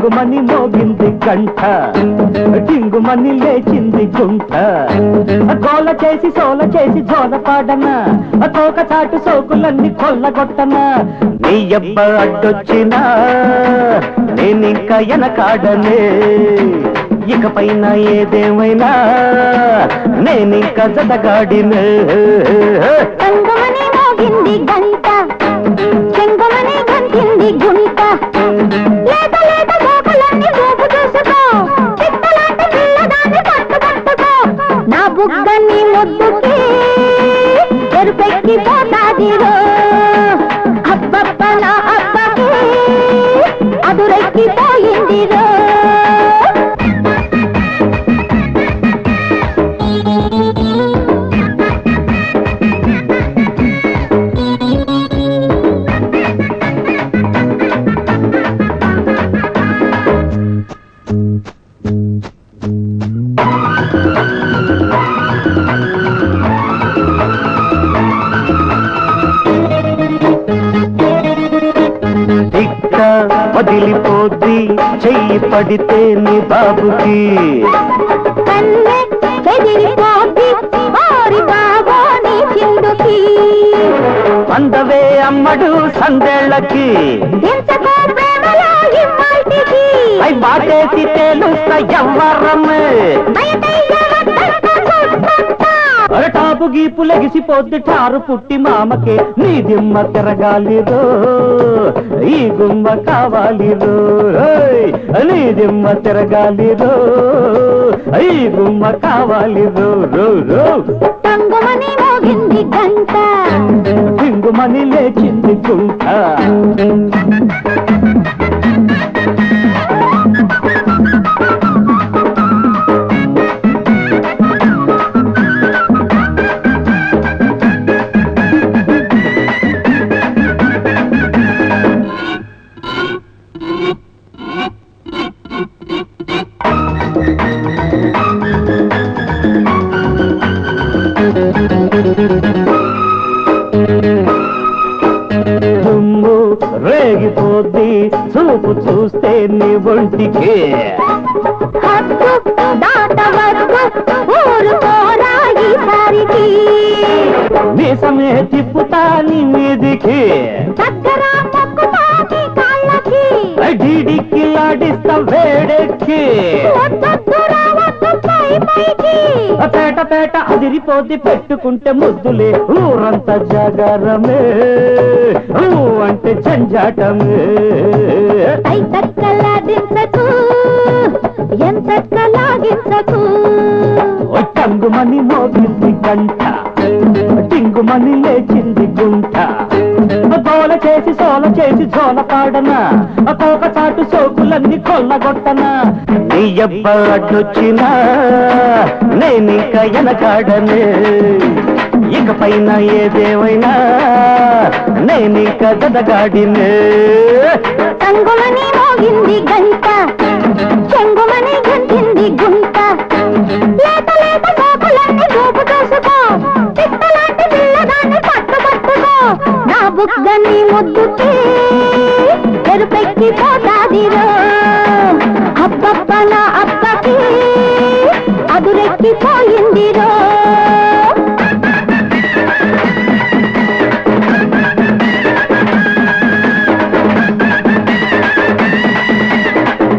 టింగుమని మోగింది గంట టింగుమని లేచింది గుంట గోల చేసి సోల చేసి జోల పాడన తోక చాటు సోకులన్నీ కొల్లగొట్టన నీ అబ్బ అడ్డొచ్చినా నేనింకా ఎనకాడనే ఇకపైన ఏదేమైనా నేనింకా జతగాడినే టింగుమని మోగింది గంట టింగుమని గంటింది గుంట లేత లేత మోకలన్నీ ఊపు చూసుకో చిత్తలాంటి పిల్లదాన్ని పట్టుకో నా బుగ్గని ముద్దుకి ఎరుపెక్కి పోతాదిరో అబ్బబ్బ నా అబ్బకి అదురెక్కి పోయిందిరో వదిలిపోద్ది చెయ్యి పడితే నీ బాబుకి కన్నె చెదిరిపోద్ది ఓరి బాబో నీ చిందుకి అందవే అమ్మడు సందేళ్లకి ఎంతకో ప్రేమలో ఇమ్మాల్టికి అయి బాటేసి తేలుస్తా ఎవ్వరమ్మే టాపు గీపు లెగిసిపోద్ది టారు పుట్టి మామకే నీ దిమ్మ తిరగాలిరో ఈ గుమ్మ కావాలిరో నీ దిమ్మ తిరగాలిరో ఈ గుమ్మ కావాలిరో రో రో టింగుమని మోగింది గంట టింగుమని లేచింది గుంట దుమ్ము రేగిపోద్ది చూపు చూస్తే నీ ఒంటికి హద్దు దాటవద్దు ఊరుకోరా ఈసారికి మీసమే తిప్పుతా నీ మీదికి దగ్గర మొక్కుతా నీ కాళ్ళకి డీడికి లాడిస్తా వేడెక్కి వద్దొద్దు రావద్దు పై పైకి పేట పేట అదిరిపోద్ది పెట్టుకుంటే ముద్దులే ఊరంతా జాగారమే అంటే జంజాటమే పై తక్కలాడించకు ఎంత లాగించకు టంగుమని మోగింది గంట టింగుమని లేచింది గుంట గోల చేసి సోల చేసి జోల పాడన తోక చాటు సోకులన్నీ కొల్లగొట్టన నీ అబ్బ అడ్డొచ్చినా నేనింక ఎనకాడనే ఇకపైన ఏదేమైనా నేనింక జతగాడినే టింగుమని మోగింది గంట టింగుమని గంటింది గుంట లేత లేత మోకలన్నీ ఊపు చూసుకో చిత్తలాంటి పిల్లదాన్ని పట్టుకో నా బుగ్గని ముద్దుకి ఎరుపెక్కి పోతాదిరో అబ్బబ్బ నా అబ్బకి అదురెక్కి పోయిందిరో